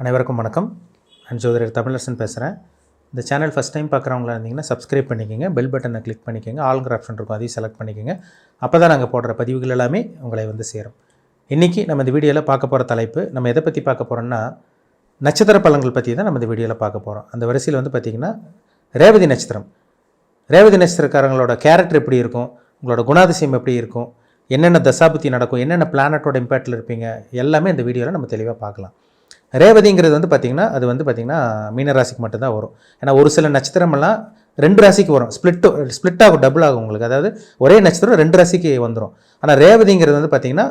அனைவருக்கும் வணக்கம். நான் ஜோதிடர் தமிழரசன் பேசுகிறேன். இந்த சேனல் ஃபஸ்ட் டைம் பார்க்குறவங்களா இருந்தீங்கன்னா சப்ஸ்கிரைப் பண்ணிக்கோங்க, பெல் பட்டனை கிளிக் பண்ணிக்கோங்க, ஆல்ங்கிற ஆப்ஷன் இருக்கும் அதையும் செலக்ட் பண்ணிக்கோங்க. அப்போ தான் நாங்கள் போடுற பதிவுகள் எல்லாமே உங்களை வந்து சேரும். இன்றைக்கி நம்ம இந்த வீடியோவில் பார்க்க போகிற தலைப்பு, நம்ம எதை பற்றி பார்க்க போகிறோம்னா நட்சத்திர பலன்கள் பற்றி தான் நம்ம இந்த வீடியோவில் பார்க்க போகிறோம். அந்த வரிசையில் வந்து பார்த்திங்கன்னா ரேவதி நட்சத்திரம். ரேவதி நட்சத்திரக்காரங்களோட கேரக்டர் எப்படி இருக்கும், உங்களோட குணாதிசயம் எப்படி இருக்கும், என்னென்ன தசாபுத்தி நடக்கும், என்னென்ன பிளானட்டோட இம்பேக்டில் இருப்பீங்க, எல்லாமே இந்த வீடியோவில் நம்ம தெளிவாக பார்க்கலாம். ரேவதிங்கிறது வந்து பார்த்திங்கன்னா அது வந்து பார்த்திங்கன்னா மீனராசிக்கு மட்டும்தான் வரும். ஏன்னா ஒரு சில நட்சத்திரமெல்லாம் 2 ராசிக்கு வரும், ஸ்ப்ளிட் ஆகும், டபுள் ஆகும் உங்களுக்கு. அதாவது ஒரே நட்சத்திரம் 2 ராசிக்கு வந்துடும். ஆனால் ரேவதிங்கிறது வந்து பார்த்திங்கன்னா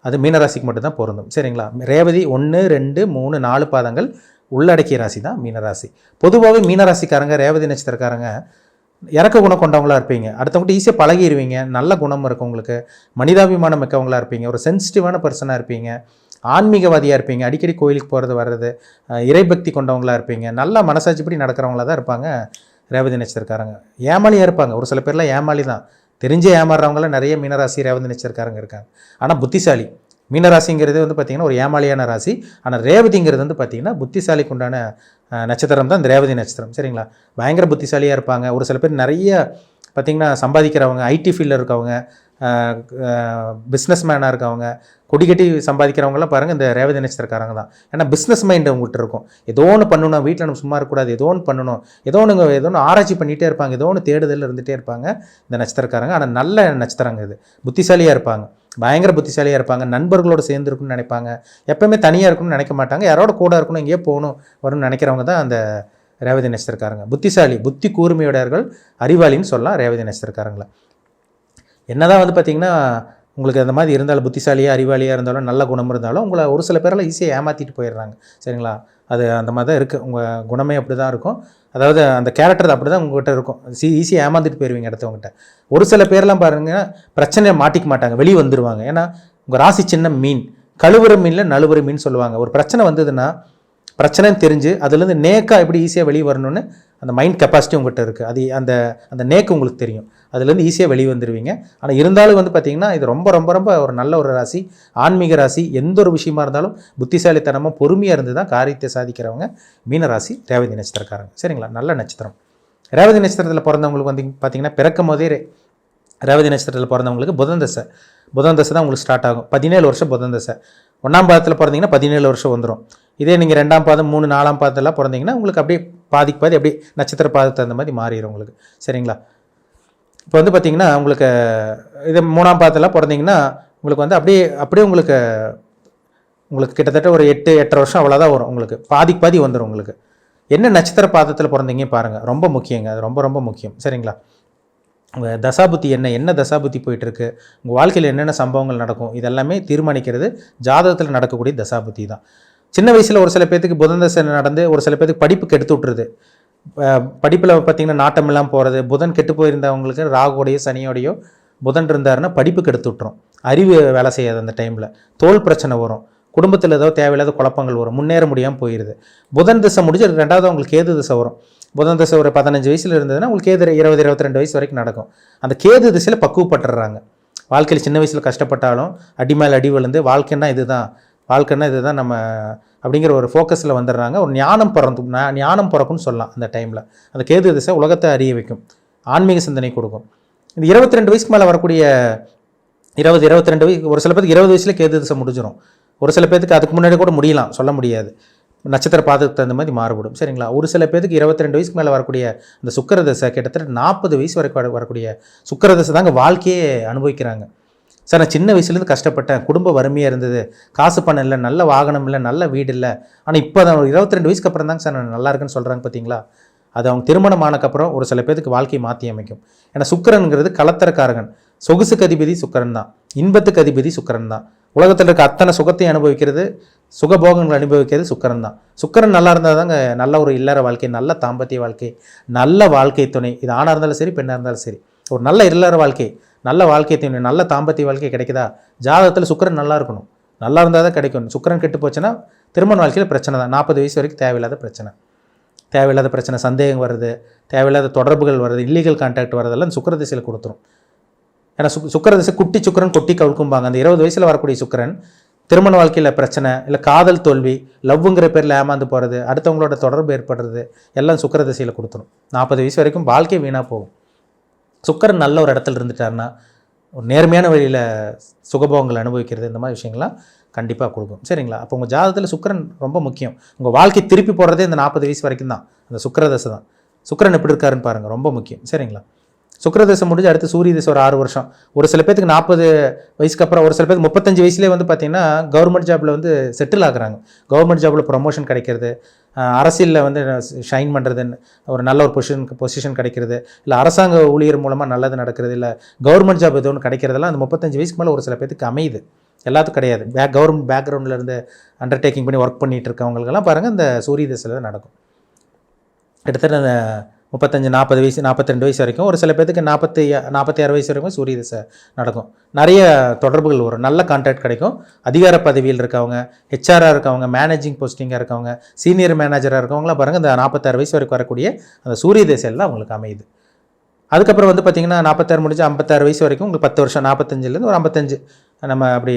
அது மீனராசிக்கு மட்டும்தான் பொருந்தும். சரிங்களா? ரேவதி 1, 2, 3, 4 பாதங்கள் உள்ளடக்கிய ராசி தான் மீனராசி. பொதுவாகவே மீனராசிக்காரங்க, ரேவதி நட்சத்திரக்காரங்க இறக்க குணம் கொண்டவங்களாக இருப்பீங்க. அடுத்தவங்கள்ட்ட ஈஸியாக பழகிடுவீங்க, நல்ல குணம் இருக்கும் உங்களுக்கு, மனிதாபிமானம் மிக்கவங்களாக இருப்பீங்க, ஒரு சென்சிட்டிவான பர்சனாக இருப்பீங்க, ஆன்மீகவாதியாக இருப்பீங்க, அடிக்கடி கோயிலுக்கு போகிறது வர்றது, இறைபக்தி கொண்டவங்களாக இருப்பீங்க, நல்லா மனசாட்சிப்படி நடக்கிறவங்களாக தான் இருப்பாங்க ரேவதி நட்சத்திரக்காரங்க. ஏமாளியாக இருப்பாங்க, ஒரு சில பேர்லாம் ஏமாளி தான், தெரிஞ்சே ஏமாறுறவங்களாம் நிறைய மீனராசி ரேவதி நட்சத்திரக்காரங்க இருக்காங்க. ஆனால் புத்திசாலி. மீனராசிங்கிறது வந்து பார்த்திங்கன்னா ஒரு ஏமாளியான ராசி. ஆனால் ரேவதிங்கிறது வந்து பார்த்திங்கன்னா புத்திசாலிக்கு உண்டான நட்சத்திரம் தான் இந்த ரேவதி நட்சத்திரம். சரிங்களா? பயங்கர புத்திசாலியாக இருப்பாங்க. ஒரு சில பேர் நிறைய பார்த்திங்கன்னா சம்பாதிக்கிறவங்க, ஐடி ஃபீல்டில் இருக்கவங்க, பிஸ்னஸ் மேனாக இருக்கவங்க, கொடி கட்டி சம்பாதிக்கிறவங்களாம் பாருங்கள் இந்த ரேவதி நட்சத்திரக்காரங்க தான். ஏன்னா பிஸ்னஸ் மைண்டு அவங்ககிட்ட இருக்கும். ஏதோ ஒன்று பண்ணணும், வீட்டில் நம்ம சும்மா இருக்கக்கூடாது, ஏதோ ஒன்று பண்ணணும், ஏதோ ஒன்று ஆராய்ச்சி பண்ணிகிட்டே இருப்பாங்க, ஏதோ ஒன்று தேடுதல் இருந்துகிட்டே இருப்பாங்க இந்த நட்சத்திரக்காரங்க. ஆனால் நல்ல நட்சத்திரங்க இது. புத்திசாலியாக இருப்பாங்க, பயங்கர புத்திசாலியாக இருப்பாங்க, நண்பர்களோடு சேர்ந்து இருக்குன்னு நினைப்பாங்க, எப்போவுமே தனியாக இருக்கணும்னு நினைக்க மாட்டாங்க, யாரோட கூட இருக்கணும், எங்கேயோ போகணும் வரும்னு நினைக்கிறவங்க தான் அந்த ரேவதி நட்சத்திரக்காரங்க. புத்திசாலி, புத்தி கூர்மையுடையவர்கள், அறிவாளின்னு சொல்லலாம் ரேவதி நட்சத்திரக்காரங்களை. என்னதான் வந்து பார்த்திங்கன்னா உங்களுக்கு அந்த மாதிரி இருந்தாலும், புத்திசாலியாக அறிவாளியாக இருந்தாலும், நல்ல குணம் இருந்தாலும், உங்களை ஒரு சில பேரெல்லாம் ஈஸியாக ஏமாற்றிட்டு போயிடுறாங்க. சரிங்களா? அது அந்த மாதிரி தான் இருக்குது. உங்கள் குணமே அப்படி தான் இருக்கும். அதாவது அந்த கேரக்டர் அப்படி தான் உங்கள்கிட்ட இருக்கும். ஈஸியாக ஏமாந்துட்டு போயிடுவீங்க அடுத்தவங்ககிட்ட. ஒரு சில பேர்லாம் பாருங்கள் பிரச்சனையை மாட்டிக்க மாட்டாங்க, வெளியே வந்துடுவாங்க. ஏன்னா உங்கள் ராசி சின்னம் மீன், கழுவுற மீனில் நழுவுற மீன் சொல்லுவாங்க. ஒரு பிரச்சனை வந்ததுன்னா பிரச்சனைன்னு தெரிஞ்சு அதுலேருந்து நேக்காக எப்படி ஈஸியாக வெளியே வரணும்னு அந்த மைண்ட் கெப்பாசிட்டி உங்கள்கிட்ட இருக்குது. அது அந்த நேக்கு உங்களுக்கு தெரியும், அதுலேருந்து ஈஸியாக வெளியே வந்துடுவீங்க. ஆனால் இருந்தாலும் வந்து பார்த்திங்கன்னா இது ரொம்ப ரொம்ப ரொம்ப ஒரு நல்ல ஒரு ராசி, ஆன்மீக ராசி. எந்த ஒரு விஷயமா இருந்தாலும் புத்திசாலித்தனமாக பொறுமையாக இருந்து தான் காரியத்தை சாதிக்கிறவங்க மீனராசி ரேவதி நட்சத்திரக்காரங்க. சரிங்களா? நல்ல நட்சத்திரம். ரேவதி நட்சத்திரத்தில் பிறந்தவங்களுக்கு வந்து பார்த்திங்கன்னா பிறக்கும் போதே ரேவதி நட்சத்திரத்தில் பிறந்தவங்களுக்கு புதன் தசை தான் உங்களுக்கு ஸ்டார்ட் ஆகும். 17 வருஷம் புதன் தசை. 1ஆம் பாதத்தில் பிறந்தீங்கன்னா 17 வருஷம் வந்துடும். இதே நீங்கள் 2ஆம் பாதம் 3, 4ஆம் பாதத்தெல்லாம் பிறந்தீங்கன்னா உங்களுக்கு அப்படியே பாதிக்கு பாதி அப்படியே நட்சத்திர பாதத்தை அந்த மாதிரி மாறிடும் உங்களுக்கு. சரிங்களா? இப்போ வந்து பார்த்திங்கன்னா உங்களுக்கு இது 3ஆம் பாதத்தெல்லாம் பிறந்தீங்கன்னா உங்களுக்கு வந்து அப்படியே உங்களுக்கு கிட்டத்தட்ட ஒரு 8-8.5 வருஷம் அவ்வளோதான் வரும். உங்களுக்கு பாதிக்கு பாதி வந்துடும் உங்களுக்கு. என்ன நட்சத்திர பாதத்தில் பிறந்தீங்க பாருங்கள், ரொம்ப முக்கியங்க. அது ரொம்ப ரொம்ப முக்கியம். சரிங்களா? உங்கள் தசாபுத்தி என்ன தசாபுத்தி போயிட்டுருக்கு, உங்கள் வாழ்க்கையில் என்னென்ன சம்பவங்கள் நடக்கும், இதெல்லாமே தீர்மானிக்கிறது ஜாதகத்தில் நடக்கக்கூடிய தசாபுத்தி தான். சின்ன வயசில் ஒரு சில பேர்த்துக்கு புதன் தசை நடந்து ஒரு சில பேர்த்துக்கு படிப்புக்கு எடுத்து விட்டுருது. படிப்பில் பார்த்திங்கன்னா நாட்டம் எல்லாம் போகிறது. புதன் கெட்டு போயிருந்தவங்களுக்கு ராகுவோடையோ சனியோடையோ புதன் இருந்தாருன்னா படிப்புக்கு எடுத்து விட்டுரும். அறிவு வேலை செய்யாது அந்த டைமில். தோல் பிரச்சனை வரும், குடும்பத்தில் ஏதோ தேவையில்லாத குழப்பங்கள் வரும், முன்னேற முடியாமல் போயிடுது. புதன் தசை முடிஞ்சு 2வது உங்களுக்கு கேது தசை வரும். புதன் தசை ஒரு 15 வயசில் இருந்ததுன்னா உங்களுக்கு கேது 20-22 வயசு வரைக்கும் நடக்கும். அந்த கேது திசையில் பக்குவப்பட்டுறாங்க. வாழ்க்கையில் சின்ன வயசில் கஷ்டப்பட்டாலும் அடி மேல் அடி விழுந்து வாழ்க்கைன்னா இதுதான் நம்ம அப்படிங்கிற ஒரு ஃபோக்கஸில் வந்துடுறாங்க. ஒரு ஞானம் பிறக்கும்னு சொல்லலாம். அந்த டைமில் அந்த கேது திசை உலகத்தை அறிய வைக்கும், ஆன்மீக சிந்தனை கொடுக்கும். இந்த 22 வயசுக்கு மேலே வரக்கூடிய 22 வயசு, ஒரு சில பேருக்கு 20 வயசில் கேது திசை முடிஞ்சிடும். ஒரு சில பேருக்கு அதுக்கு முன்னாடி கூட முடியலாம், சொல்ல முடியாது. நட்சத்திர பாதத்துக்கு தகுந்த மாதிரி மாறுபடும். சரிங்களா? ஒரு சில பேருக்கு 22 வயசுக்கு மேலே வரக்கூடிய அந்த சுக்கிர தசை கிட்டத்தட்ட 40 வயசு வரைக்கும் வரக்கூடிய சுக்கிர தசை தாங்க வாழ்க்கையே அனுபவிக்கிறாங்க. சார் நான் சின்ன வயசுலேருந்து கஷ்டப்பட்டேன், குடும்ப வறுமையாக இருந்தது, காசு பணம் இல்லை, நல்ல வாகனம் இல்லை, நல்ல வீடு இல்லை, ஆனால் இப்போ தான் 22 வயசுக்கு அப்புறம் தாங்க சார் நான் நல்லா இருக்குன்னு சொல்கிறாங்க. பார்த்தீங்களா? அது அவங்க திருமணம் ஆனக்கப்புறம் ஒரு சில பேருக்கு வாழ்க்கையை மாற்றி அமைக்கும். ஏன்னா சுக்கிரனுங்கிறது கலத்தரக்காரகன். சொகுசுக்கு அதிபதி சுக்கிரன் தான், இன்பத்துக்கு அதிபதி சுக்கிரன் தான். உலகத்தில் இருக்க அத்தனை சுகத்தை அனுபவிக்கிறது, சுகபோகங்கள் அனுபவிக்கிறது சுக்கிரன் தான். சுக்கிரன் நல்லா இருந்தால் தாங்க நல்ல ஒரு இல்லற வாழ்க்கை, நல்ல தாம்பத்திய வாழ்க்கை, நல்ல வாழ்க்கை துணை. இது ஆணாக இருந்தாலும் சரி, பெண்ணாக இருந்தாலும் சரி, ஒரு நல்ல இல்லற வாழ்க்கை, நல்ல வாழ்க்கை துணை, நல்ல தாம்பத்திய வாழ்க்கை கிடைக்குதா? ஜாதகத்தில் சுக்கிரன் நல்லா இருக்கணும், நல்லா இருந்தால் தான் கிடைக்கும். சுக்கிரன் கெட்டு போச்சுன்னா திருமண வாழ்க்கையில் பிரச்சனை தான். 40 வயசு வரைக்கும் தேவையில்லாத பிரச்சனை, சந்தேகம் வருது, தேவையில்லாத தொடர்புகள் வருது, இல்லீகல் கான்டாக்ட் வரதெல்லாம் சுக்கிர திசையில் கொடுத்துரும். ஏன்னா சுக்கிர திசை குட்டி சுக்கிரன் கொட்டி கவுக்கும்பாங்க. அந்த 20 வயசில் வரக்கூடிய சுக்கிரன் திருமண வாழ்க்கையில் பிரச்சனை, இல்லை காதல் தோல்வி, லவ்வுங்கிற பேரில் ஏமாந்து போகிறது, அடுத்தவங்களோட தொடர்பு ஏற்படுறது எல்லாம் சுக்கிர திசையில் கொடுத்துரும். 40 வயசு வரைக்கும் வாழ்க்கை வீணாக போகும். சுக்கிரன் நல்ல ஒரு இடத்துல இருந்துட்டாருன்னா ஒரு நேர்மையான வழியில் சுகபோகங்கள் அனுபவிக்கிறது, இந்த மாதிரி விஷயங்கள்லாம் கண்டிப்பாக கொடுக்கும். சரிங்களா? அப்போ உங்கள் ஜாதகத்தில் சுக்கிரன் ரொம்ப முக்கியம். உங்கள் வாழ்க்கை திருப்பி போடுறதே இந்த 40 வயசு வரைக்கும் தான். அந்த சுக்கிர தசை தான். சுக்கிரன் எப்படி இருக்காருன்னு பாருங்கள், ரொம்ப முக்கியம். சரிங்களா? சுக்கிர தசை முடிஞ்சு அடுத்து சூரிய தசை ஒரு 6 வருஷம். ஒரு சில பேருக்கு 40 வயசுக்கு அப்புறம், ஒரு சில பேருக்கு 35 வயசுலேயே வந்து பார்த்திங்கன்னா கவர்மெண்ட் ஜாப்பில் வந்து செட்டில் ஆகுறாங்க. கவர்மெண்ட் ஜாப்பில் ப்ரொமோஷன் கிடைக்கிறது, அரசியலில் வந்து ஷைன் பண்ணுறதுன்னு ஒரு நல்ல ஒரு பொசிஷன் கிடைக்கிறது, இல்லை அரசாங்க ஊழியர் மூலமாக நல்லது நடக்கிறது, இல்லை கவர்மெண்ட் ஜாப் எது ஒன்று கிடைக்கிறதெல்லாம் அந்த 35 வயசுக்கு மேலே ஒரு சில பேருக்கு அமையுது. எல்லாத்துக்கும் கிடையாது. கவர்மெண்ட் பேக்ரவுண்டில் இருந்து அண்டர்டேக்கிங் பண்ணி ஒர்க் பண்ணிகிட்டு இருக்கவங்களுக்கெல்லாம் பாருங்கள் இந்த சூரிய தசையில் தான் நடக்கும். கிட்டத்தட்ட அந்த 35, 40 வயசு, 42 வயசு வரைக்கும், ஒரு சில பேருக்கு 46 வயசு வரைக்கும் சூரிய தசை நடக்கும். நிறைய தொடர்புகள் வரும், நல்ல கான்ட்ராக்ட் கிடைக்கும். அதிகார பதவியில் இருக்கவங்க, ஹெச்ஆராக இருக்கவங்க, மேனேஜிங் போஸ்டிங்காக இருக்கவங்க, சீனியர் மேனேஜராக இருக்கவங்களாம் பாருங்கள் இந்த 46 வயசு வரைக்கும் வரக்கூடிய அந்த சூரிய தசையில் தான் அவங்களுக்கு அமையுது. அதுக்கப்புறம் வந்து பார்த்திங்கன்னா 46 முடிஞ்சு 56 வயசு வரைக்கும் உங்களுக்கு 10 வருஷம், 45லேருந்து ஒரு 55 நம்ம அப்படி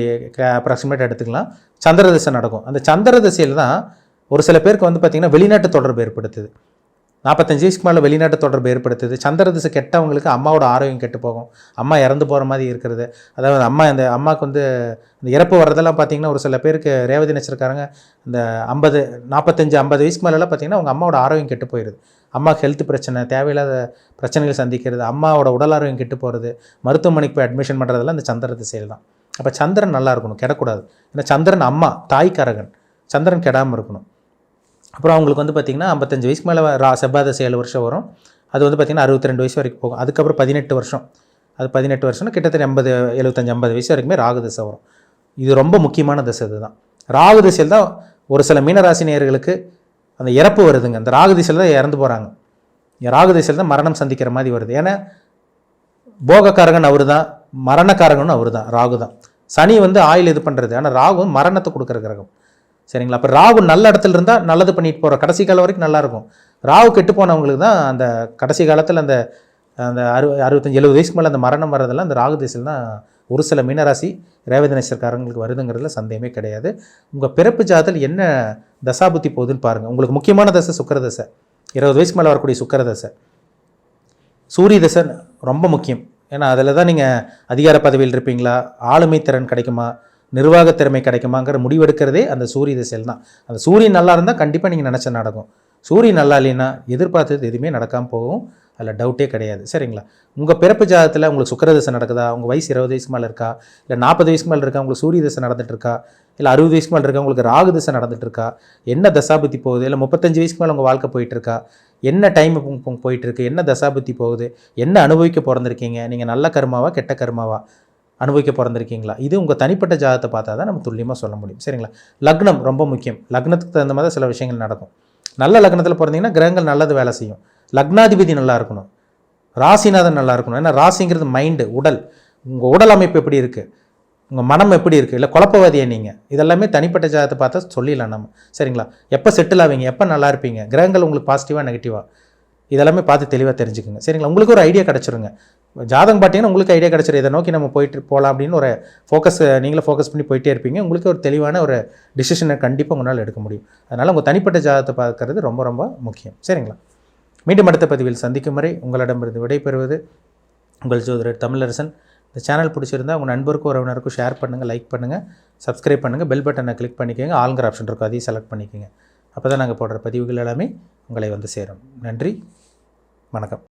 அப்ராக்சிமேட் எடுத்துக்கலாம். சந்திர தசை நடக்கும். அந்த சந்திர தசையில் தான் ஒரு சில பேருக்கு வந்து பார்த்திங்கன்னா வெளிநாட்டு தொடர்பு ஏற்படுத்துது. 45 வயசுக்கு மேலே வெளிநாட்டு தொடர்பு ஏற்படுத்துது. சந்திர திசை கெட்டவங்களுக்கு அம்மாவோட ஆரோக்கியம் கெட்டு போகும், அம்மா இறந்து போகிற மாதிரி இருக்கிறது. அதாவது அம்மாவுக்கு வந்து இந்த இறப்பு வர்றதெல்லாம் பார்த்திங்கன்னா ஒரு சில பேருக்கு ரேவதி நட்சத்திரக்காரங்க இந்த 45-50 வயசுக்கு மேலெல்லாம் பார்த்திங்கன்னா அவங்க அம்மாவோட ஆரோக்கியம் கெட்டு போயிடுது. அம்மாவுக்கு ஹெல்த் பிரச்சனை, தேவையில்லாத பிரச்சனைகள் சந்திக்கிறது, அம்மாவோட உடல் ஆரோக்கியம் கெட்டு போகிறது, மருத்துவமனைக்கு போய் அட்மிஷன் பண்ணுறதெல்லாம் இந்த சந்திர திசையில் தான். அப்போ சந்திரன் நல்லா இருக்கணும், கெடக்கூடாது. ஏன்னா சந்திரன் அம்மா, தாய்க்காரகன். சந்திரன் கெடாமல் இருக்கணும். அப்புறம் அவங்களுக்கு வந்து பார்த்திங்கன்னா 55 வயசுக்கு மேலே செவ்வாய் தசை 7 வருஷம் வரும். அது வந்து பார்த்திங்கன்னா 62 வயசு வரைக்கும் போகும். அதுக்கப்புறம் 18 வருஷம். அது 18 வருஷம்னா கிட்டத்தட்ட 75-80 வயசு வரைக்குமே ராகு தசை வரும். இது ரொம்ப முக்கியமான தசை. இதுதான் ராகு திசையில் தான் ஒரு சில மீனராசி நேயர்களுக்கு அந்த இறப்பு வருதுங்க. அந்த ராகு திசையில் தான் இறந்து போகிறாங்க. ராகு திசையில் தான் மரணம் சந்திக்கிற மாதிரி வருது. ஏன்னா போகக்காரகன் அவர் தான், மரணக்காரகனும் அவர் தான், ராகு தான். சனி வந்து ஆயில் இது பண்ணுறது, ஆனால் ராகு மரணத்தை கொடுக்குற கிரகம். சரிங்களா? அப்போ ராகு நல்ல இடத்துல இருந்தால் நல்லது பண்ணிட்டு போகிற கடைசி காலம் வரைக்கும் நல்லாயிருக்கும். ராகு கெட்டு போனவங்களுக்கு தான் அந்த கடைசி காலத்தில் அந்த 65-70 வயசுக்கு மேலே அந்த மரணம் வர்றதெல்லாம் அந்த ராகு திசையில் தான் ஒரு சில மீனராசி ரேவதி நட்சத்திரக்காரங்களுக்கு வருதுங்கிறதுல சந்தேகமே கிடையாது. உங்கள் பிறப்பு ஜாதத்தில் என்ன தசாபுத்தி போகுதுன்னு பாருங்கள். உங்களுக்கு முக்கியமான தசை சுக்கிர தசை, 20 வயசுக்கு மேலே வரக்கூடிய சுக்கிர தசை. சூரிய தசை ரொம்ப முக்கியம். ஏன்னா அதில் தான் நீங்கள் அதிகார பதவியில் இருப்பீங்களா, ஆளுமை திறன் கிடைக்குமா, நிர்வாக திறமை கிடைக்குமாங்கிற முடிவெடுக்கிறதே அந்த சூரிய திசையில் தான். அந்த சூரியன் நல்லா இருந்தால் கண்டிப்பாக நீங்கள் நினச்ச நடக்கும். சூரியன் நல்லா இல்லைன்னா எதிர்பார்த்தது எதுவுமே நடக்காமல் போகும். அதில் டவுட்டே கிடையாது. சரிங்களா? உங்கள் பிறப்பு ஜாதகத்தில் உங்களுக்கு சுக்கிர தசை நடக்குதா, உங்கள் வயசு 20 வயசுக்கு மேலே இருக்கா, இல்லை 40 வயசுக்கு மேலே இருக்கா, உங்களுக்கு சூரிய தசை நடந்துட்டு இருக்கா, இல்லை 60 வயசுக்கு மேலே இருக்கா, உங்களுக்கு ராகு தசை நடந்துட்டு இருக்கா, என்ன தசாபுத்தி போகுது, இல்லை 35 வயசுக்கு மேலே உங்கள் வாழ்க்கை போயிட்டு இருக்கா, என்ன டைம் போயிட்டுருக்கு, என்ன தசாபுத்தி போகுது, என்ன அனுபவிக்க பிறந்திருக்கீங்க, நீங்கள் நல்ல கர்மாவா கெட்ட கர்மாவா அனுபவிக்க பிறந்திருக்கீங்களா, இது உங்கள் தனிப்பட்ட ஜாதகத்தை பார்த்தா தான் நம்ம துல்லியமாக சொல்ல முடியும். சரிங்களா? லக்னம் ரொம்ப முக்கியம். லக்னத்துக்கு தகுந்த மாதிரி சில விஷயங்கள் நடக்கும். நல்ல லக்னத்தில் பிறந்தீங்கன்னா கிரகங்கள் நல்லது வேலை செய்யும். லக்னாதிபதி நல்லா இருக்கணும், ராசிநாதன் நல்லா இருக்கணும். ஏன்னா ராசிங்கிறது மைண்டு, உடல். உங்கள் உடல் அமைப்பு எப்படி இருக்குது, உங்கள் மனம் எப்படி இருக்குது, இல்லை குழப்பவாதியா நீங்கள், இதெல்லாமே தனிப்பட்ட ஜாதகத்தை பார்த்தா சொல்லிடலாம் நம்ம. சரிங்களா? எப்போ செட்டில் ஆவீங்க, எப்போ நல்லா இருப்பீங்க, கிரகங்கள் உங்களுக்கு பாசிட்டிவாக நெகட்டிவாக, இதெல்லாமே பார்த்து தெளிவாக தெரிஞ்சுக்குங்க. சரிங்களா? உங்களுக்கு ஒரு ஐடியா கிடச்சிருங்க. ஜாதகம் பார்த்தீங்கன்னா உங்களுக்கு ஐடியா கிடச்சிரும், இதை நோக்கி நம்ம போகலாம் அப்படின்னு ஒரு நீங்களே ஃபோக்கஸ் பண்ணி போயிட்டே இருப்பீங்க. உங்களுக்கு ஒரு தெளிவான ஒரு டிசிஷனை கண்டிப்பாக உங்களால் எடுக்க முடியும். அதனால் உங்கள் தனிப்பட்ட ஜாதகத்தை பார்க்கறது ரொம்ப ரொம்ப முக்கியம். சரிங்களா? மீண்டும் அடுத்த பதிவில் சந்திக்கும் வரை உங்களிடமிருந்து விடைபெறுவது உங்கள் ஜோதிடர் தமிழரசன். இந்த சேனல் பிடிச்சிருந்தால் உங்கள் நண்பருக்கும் உறவினருக்கும் ஷேர் பண்ணுங்கள், லைக் பண்ணுங்கள், சப்ஸ்கிரைப் பண்ணுங்கள், பெல் பட்டனை கிளிக் பண்ணிக்கோங்க, ஆல்ங்கிற ஆப்ஷன் இருக்கும், அதையும் செலக்ட் பண்ணிக்கோங்க. அப்போ தான் நாங்கள் போடுற பதிவுகள் எல்லாமே உங்களை வந்து சேரும். நன்றி, வணக்கம்.